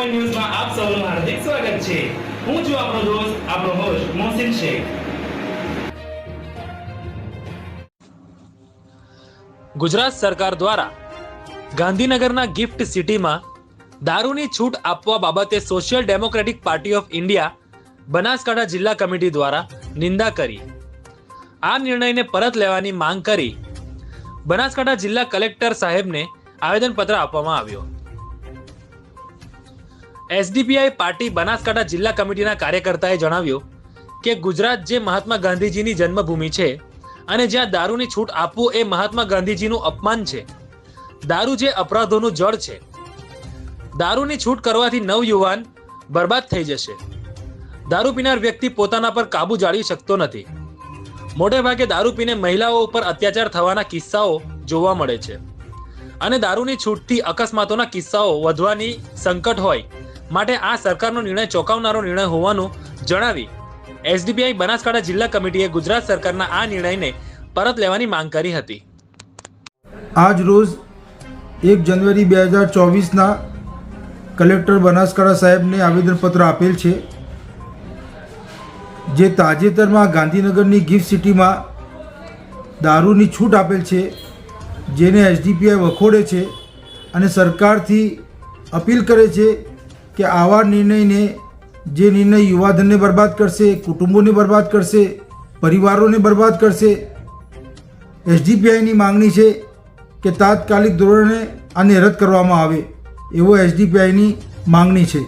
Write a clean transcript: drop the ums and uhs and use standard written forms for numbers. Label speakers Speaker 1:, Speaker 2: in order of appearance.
Speaker 1: Point ન્યૂઝમાં આપ સૌનું હાર્દિક સ્વાગત છે। હું છું આપણો દોસ્ત, આપણો હોસ્ટ મોહસિન શેખ।
Speaker 2: ગુજરાત સરકાર દ્વારા ગાંધીનગરના ગિફ્ટ સિટીમાં દારૂની છૂટ આપવા બાબતે social democratic party of India Banaskantha જિલ્લા કમિટી દ્વારા નિંદા કરી આ નિર્ણયને પરત લેવાની માંગ કરી બનાસકાંઠા જિલ્લા કલેક્ટર સાહેબને આવેદનપત્ર આપવામાં આવ્યું। એસડીપીઆઈ પાર્ટી બનાસકાંઠા જિલ્લા કમિટીના કાર્યકર્તાએ જણાવ્યું કે ગુજરાત જે મહાત્મા ગાંધીજીની જન્મભૂમિ છે અને જ્યાં દારૂની છૂટ આપવું એ મહાત્મા ગાંધીજીનું અપમાન છે। દારૂ જે અપરાધોનું જળ છે। દારૂની છૂટ કરવાથી નવયુવાન બરબાદ થઈ જશે। દારૂ પીનાર વ્યક્તિ પોતાના પર કાબુ જાળવી શકતો નથી। મોટે ભાગે દારૂ પીને મહિલાઓ ઉપર અત્યાચાર થવાના કિસ્સાઓ જોવા મળે છે અને દારૂની છૂટથી અકસ્માતોના કિસ્સાઓ વધવાની સંકટ હોય માટે આ સરકારનો નિર્ણય ચોંકાવનારો નિર્ણય હોવાનું જણાવી એસડીપીઆઈ બનાસકાંઠા જિલ્લા કમિટીએ ગુજરાત સરકારના આ નિર્ણયને પરત લેવાની માંગ કરી હતી।
Speaker 3: આજ રોજ 1 જાન્યુઆરી 2024ના કલેક્ટર બનાસકાંઠા સાહેબને આવેદનપત્ર આપેલ છે, જે તાજેતરમાં ગાંધીનગરની ગિફ્ટ સિટીમાં દારૂની છૂટ આપેલ છે, જેને એસડીપીઆઈ વખોડે છે અને સરકારથી અપીલ કરે છે કે આવા નિર્ણયને, જે નિર્ણય યુવાધનને બરબાદ કરશે, કુટુંબોને બરબાદ કરશે, પરિવારોને બરબાદ કરશે, એસડીપીઆઈની માંગણી છે કે તાત્કાલિક ધોરણે આને રદ કરવામાં આવે, એવો એસડીપીઆઈની માંગણી છે।